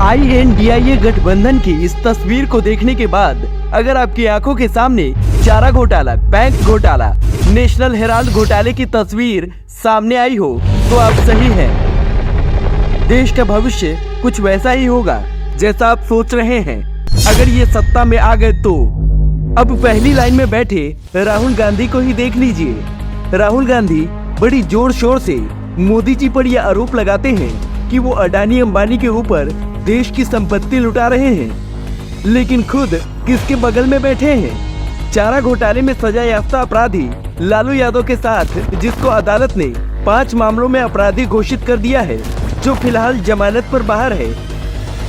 INDIA गठबंधन की इस तस्वीर को देखने के बाद अगर आपकी आंखों के सामने चारा घोटाला, बैंक घोटाला, नेशनल हेराल्ड घोटाले की तस्वीर सामने आई हो तो आप सही हैं। देश का भविष्य कुछ वैसा ही होगा जैसा आप सोच रहे हैं। अगर ये सत्ता में आ गए तो अब पहली लाइन में बैठे राहुल गांधी को ही देख लीजिए। राहुल गांधी बड़ी जोर शोर से मोदी जी पर यह आरोप लगाते हैं कि वो अडानी अंबानी के ऊपर देश की संपत्ति लुटा रहे हैं, लेकिन खुद किसके बगल में बैठे हैं? चारा घोटाले में सजा याफ्ता अपराधी लालू यादव के साथ, जिसको अदालत ने 5 मामलों में अपराधी घोषित कर दिया है, जो फिलहाल जमानत पर बाहर है।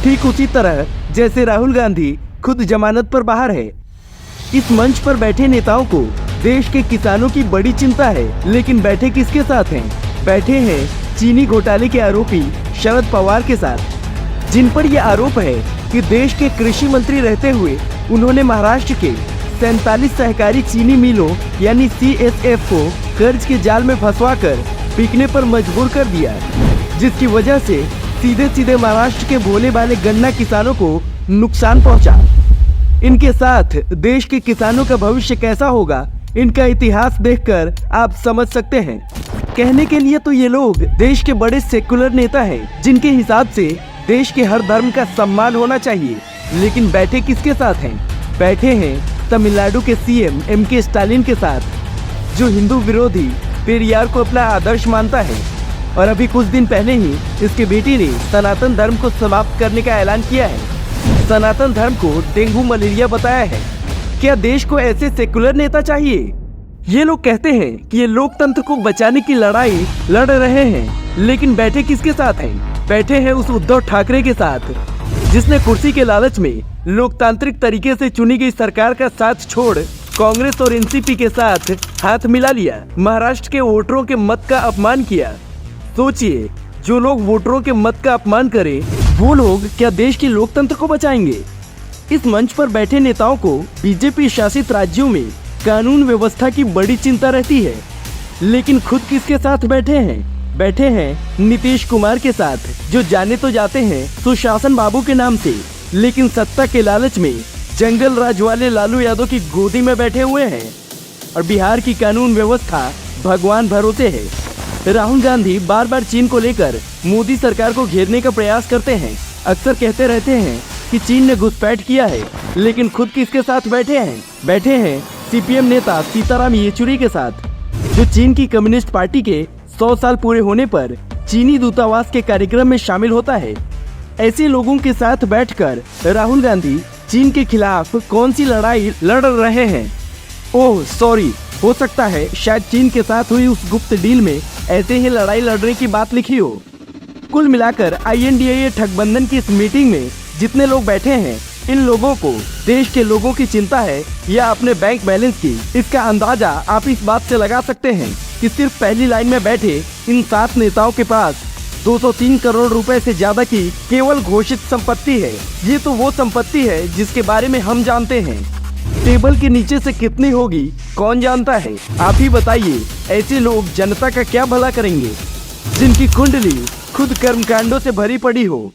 ठीक उसी तरह जैसे राहुल गांधी खुद जमानत पर बाहर है। इस मंच पर बैठे नेताओं को देश के किसानों की बड़ी चिंता है, लेकिन बैठे किसके साथ हैं? बैठे हैं चीनी घोटाले के आरोपी शरद पवार के साथ, जिन पर यह आरोप है कि देश के कृषि मंत्री रहते हुए उन्होंने महाराष्ट्र के 47 सहकारी चीनी मिलों यानी CSF को कर्ज के जाल में फंसवाकर बिकने पर मजबूर कर दिया, जिसकी वजह से सीधे सीधे महाराष्ट्र के भोले भाले गन्ना किसानों को नुकसान पहुंचा। इनके साथ देश के किसानों का भविष्य कैसा होगा, इनका इतिहास देखकर आप समझ सकते हैं। कहने के लिए तो ये लोग देश के बड़े सेकुलर नेता हैं, जिनके हिसाब से देश के हर धर्म का सम्मान होना चाहिए, लेकिन बैठे किसके साथ हैं? बैठे हैं तमिलनाडु के CM MK स्टालिन के साथ, जो हिंदू विरोधी पेरियार को अपना आदर्श मानता है। और अभी कुछ दिन पहले ही इसके बेटी ने सनातन धर्म को समाप्त करने का ऐलान किया है। सनातन धर्म को डेंगू मलेरिया बताया है। क्या देश को ऐसे सेकुलर नेता चाहिए? ये लोग कहते हैं कि ये लोकतंत्र को बचाने की लड़ाई लड़ रहे हैं, लेकिन बैठे किसके साथ हैं? बैठे हैं उस उद्धव ठाकरे के साथ, जिसने कुर्सी के लालच में लोकतांत्रिक तरीके से चुनी गई सरकार का साथ छोड़ कांग्रेस और NCP के साथ हाथ मिला लिया। महाराष्ट्र के वोटरों के मत का अपमान किया। सोचिए, जो लोग वोटरों के मत का अपमान करें, वो लोग क्या देश के लोकतंत्र को बचाएंगे? इस मंच पर बैठे नेताओं को BJP शासित राज्यों में कानून व्यवस्था की बड़ी चिंता रहती है, लेकिन खुद किसके साथ बैठे हैं? बैठे हैं नीतीश कुमार के साथ, जो जाने तो जाते हैं सुशासन बाबू के नाम से, लेकिन सत्ता के लालच में जंगल राज वाले लालू यादव की गोदी में बैठे हुए हैं। और बिहार की कानून व्यवस्था भगवान भरोसे है। राहुल गांधी बार बार चीन को लेकर मोदी सरकार को घेरने का प्रयास करते हैं। अक्सर कहते रहते हैं कि चीन ने घुसपैठ किया है, लेकिन खुद किसके साथ बैठे हैं? बैठे हैं CPM नेता सीताराम येचुरी के साथ, जो चीन की कम्युनिस्ट पार्टी के 100 साल पूरे होने पर चीनी दूतावास के कार्यक्रम में शामिल होता है। ऐसे लोगों के साथ बैठकर राहुल गांधी चीन के खिलाफ कौन सी लड़ाई लड़ रहे हैं? ओह सॉरी, हो सकता है शायद चीन के साथ हुई उस गुप्त डील में ऐसे ही लड़ाई लड़ने की बात लिखी हो। कुल मिलाकर INDIA ठगबंधन की इस मीटिंग में जितने लोग बैठे हैं, इन लोगों को देश के लोगों की चिंता है या अपने बैंक बैलेंस की। इसका अंदाजा आप इस बात से लगा सकते हैं कि सिर्फ पहली लाइन में बैठे इन 7 नेताओं के पास 203 करोड़ रुपए से ज्यादा की केवल घोषित संपत्ति है। ये तो वो संपत्ति है जिसके बारे में हम जानते हैं। टेबल के नीचे से कितनी होगी कौन जानता है? आप ही बताइए। ऐसे लोग जनता का क्या भला करेंगे, जिनकी कुंडली खुद कर्मकांडों से भरी पड़ी हो।